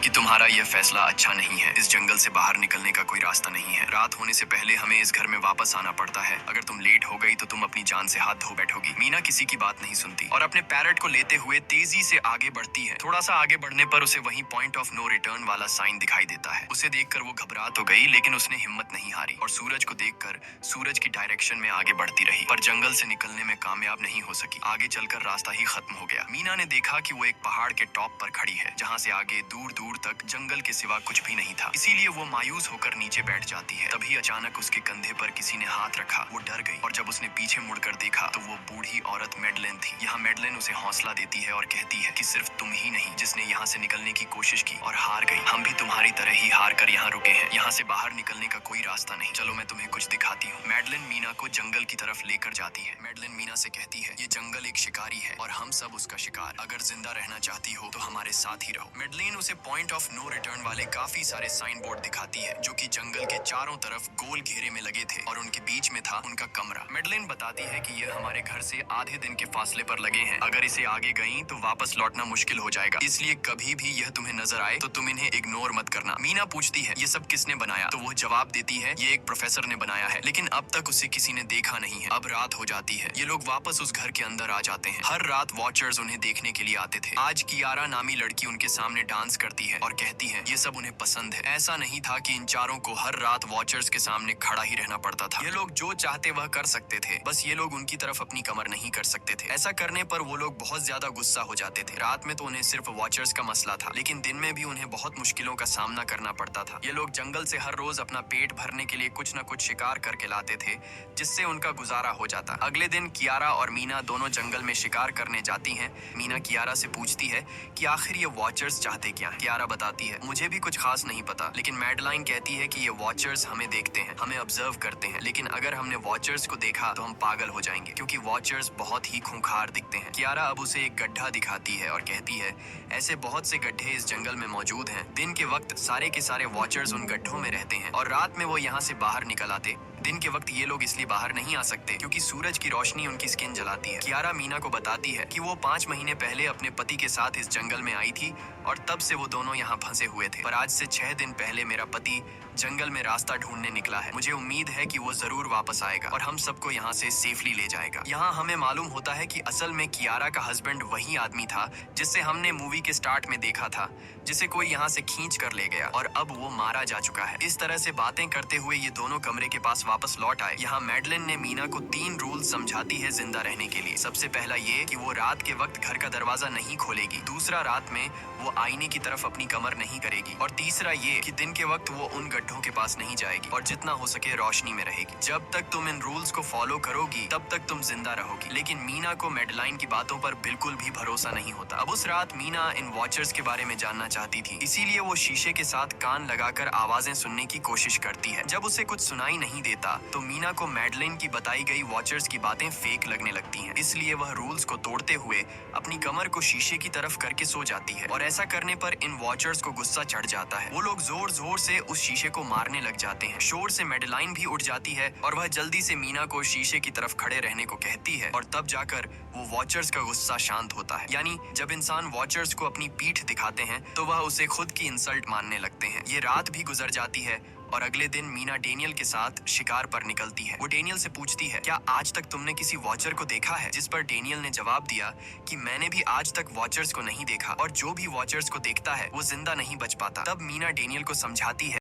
कि तुम्हारा यह फैसला अच्छा नहीं है। इस जंगल से बाहर निकलने का कोई रास्ता नहीं है। रात होने से पहले हमें इस घर में वापस आना पड़ता है। अगर तुम लेट हो गई तो तुम अपनी जान से हाथ धो बैठोगी। मीना किसी की बात नहीं सुनती और अपने पैरट को लेते हुए तेजी से आगे बढ़ती है। थोड़ा सा आगे बढ़ने पर उसे वहीं पॉइंट ऑफ नो रिटर्न वाला साइन दिखाई देता है। उसे देखकर वो घबरा तो गई, लेकिन उसने हिम्मत नहीं हारी और सूरज को देखकर सूरज की डायरेक्शन में आगे बढ़ती रही, पर जंगल से निकलने में कामयाब नहीं हो सकी। आगे चलकर रास्ता ही खत्म हो गया। मीना ने देखा कि वो एक पहाड़ के टॉप पर खड़ी है, जहाँ से आगे दूर दूर तक जंगल के सिवा कुछ भी नहीं था। इसीलिए वो मायूस होकर नीचे बैठ जाती है। तभी अचानक उसके कंधे पर किसी ने हाथ रखा। वो डर गई और जब उसने पीछे मुड़कर देखा तो वो बूढ़ी औरत मैडलेन थी। यहाँ मैडलेन उसे हौसला देती है और कहती है कि सिर्फ तुम ही नहीं जिसने यहाँ से निकलने की कोशिश की और हार गई। हम भी तुम्हारी तरह ही हार कर यहाँ रुके हैं। यहाँ से बाहर निकलने का कोई रास्ता नहीं। चलो मैं तुम्हें कुछ दिखाती हूँ। मैडलेन मीना को जंगल की तरफ लेकर जाती है। मैडलेन मीना से कहती है, ये जंगल एक शिकारी है और हम सब उसका शिकार। अगर जिंदा रहना चाहती हो तो हमारे साथ ही रहो। मैडलेन उसे पॉइंट ऑफ नो रिटर्न वाले काफी सारे साइन बोर्ड दिखाती है, जो कि जंगल के चारों तरफ गोल घेरे में लगे थे और उनके बीच में था उनका कमरा। मैडलेन बताती है कि यह हमारे घर से आधे दिन के फासले पर लगे हैं। अगर इसे आगे गई तो वापस लौटना मुश्किल हो जाएगा, इसलिए कभी भी यह तुम्हें नजर आए तो तुम इन्हें इग्नोर मत करना। मीना पूछती है, ये सब किसने बनाया? तो वो जवाब देती है, ये एक प्रोफेसर ने बनाया है, लेकिन अब तक उसे किसी ने देखा नहीं है। अब रात हो जाती है। ये लोग वापस उस घर के अंदर आ जाते हैं। हर रात वॉचर्स उन्हें देखने के लिए आते थे। आज कियारा नामी लड़की उनके सामने डांस करती है और कहती है ये सब उन्हें पसंद है। ऐसा नहीं था कि इन चारों को हर रात वॉचर्स के सामने खड़ा ही रहना पड़ता था। ये लोग जो चाहते वह कर सकते थे, बस ये लोग उनकी तरफ अपनी कमर नहीं कर सकते थे। ऐसा करने पर वो लोग बहुत ज्यादा गुस्सा हो जाते थे। रात में तो उन्हें सिर्फ वॉचर्स का मसला था, लेकिन दिन में भी उन्हें बहुत मुश्किलों का सामना करना पड़ता था। ये लोग जंगल से हर रोज अपना पेट भरने के लिए कुछ न कुछ शिकार करके लाते थे, जिससे उनका गुजारा हो जाता। अगले दिन कियारा और मीना दोनों जंगल में शिकार करने जाती हैं। मीना कियारा से पूछती है कि आखिर ये वॉचर्स चाहते क्या हैं? कियारा बताती है, मुझे भी कुछ खास नहीं पता, लेकिन मैडलाइन कहती है कि ये वॉचर्स हमें देखते हैं, हमें ऑब्जर्व करते हैं, लेकिन अगर हमने वॉचर्स को देखा तो हम पागल हो जाएंगे, क्योंकि वॉचर्स बहुत ही खूंखार दिखते हैं। कियारा अब उसे एक गड्ढा दिखाती है और कहती है, ऐसे बहुत से गड्ढे इस जंगल में मौजूद हैं। दिन के वक्त सारे के सारे वॉचर्स उन गड्ढों में रहते हैं और रात में वो यहाँ से बाहर निकल आते। दिन के वक्त ये लोग इसलिए बाहर नहीं आ सकते क्योंकि सूरज की रोशनी उनकी स्किन जलाती है। कियारा मीना को बताती है कि वो 5 महीने पहले अपने पति के साथ इस जंगल में आई थी और तब से वो दोनों यहाँ फंसे हुए थे। पर आज से 6 दिन पहले मेरा पति जंगल में रास्ता ढूंढने निकला है। मुझे उम्मीद है कि वो जरूर वापस आएगा और हम सबको यहाँ से सेफली ले जाएगा। यहाँ हमें मालूम होता है कि असल में कियारा का हस्बैंड वही आदमी था जिससे हमने मूवी के स्टार्ट में देखा था, जिसे कोई यहाँ से खींच कर ले गया और अब वो मारा जा चुका है। इस तरह से बातें करते हुए ये दोनों कमरे के पास वापस लौट आए। यहाँ मैडलिन ने मीना को 3 रूल समझाती है जिंदा रहने के लिए। सबसे पहला ये कि वो रात के वक्त घर का दरवाजा नहीं खोलेगी। दूसरा, रात में वो आईने की तरफ अपनी कमर नहीं करेगी। और तीसरा ये कि दिन के वक्त वो उन गड्ढों के पास नहीं जाएगी और जितना हो सके रोशनी में रहेगी। जब तक तुम इन रूल्स को फॉलो करोगी तब तक तुम जिंदा रहोगी। लेकिन मीना को मैडलाइन की बातों पर बिल्कुल भी भरोसा नहीं होता। अब उस रात मीना इन वॉचर्स के बारे में जानना चाहती थी, इसीलिए वो शीशे के साथ कान लगाकर आवाजें सुनने की कोशिश करती है। जब उसे कुछ सुनाई नहीं देता तो मीना को मैडलिन की बताई गई वॉचर्स की बातें फेक लगने लगती हैं। इसलिए वह रूल्स को तोड़ते हुए अपनी कमर को शीशे की तरफ करके सो जाती है और ऐसा करने पर इन वॉचर्स को गुस्सा चढ़ जाता है। वो लोग जोर जोर से उस शीशे को मारने लग जाते हैं। शोर से मैडलाइन भी उठ जाती है और वह जल्दी से मीना को शीशे की तरफ खड़े रहने को कहती है और तब जाकर वो वॉचर्स का गुस्सा शांत होता है। यानी जब इंसान वॉचर्स को अपनी पीठ दिखाते हैं तो वह उसे खुद की इंसल्ट मानने लगते हैं। ये रात भी गुजर जाती है और अगले दिन मीना डेनियल के साथ शिकार पर निकलती है। वो डेनियल से पूछती है, क्या आज तक तुमने किसी वॉचर को देखा है? जिस पर डेनियल ने जवाब दिया कि मैंने भी आज तक वॉचर्स को नहीं देखा और जो भी वॉचर्स को देखता है वो जिंदा नहीं बच पाता। तब मीना डेनियल को समझाती है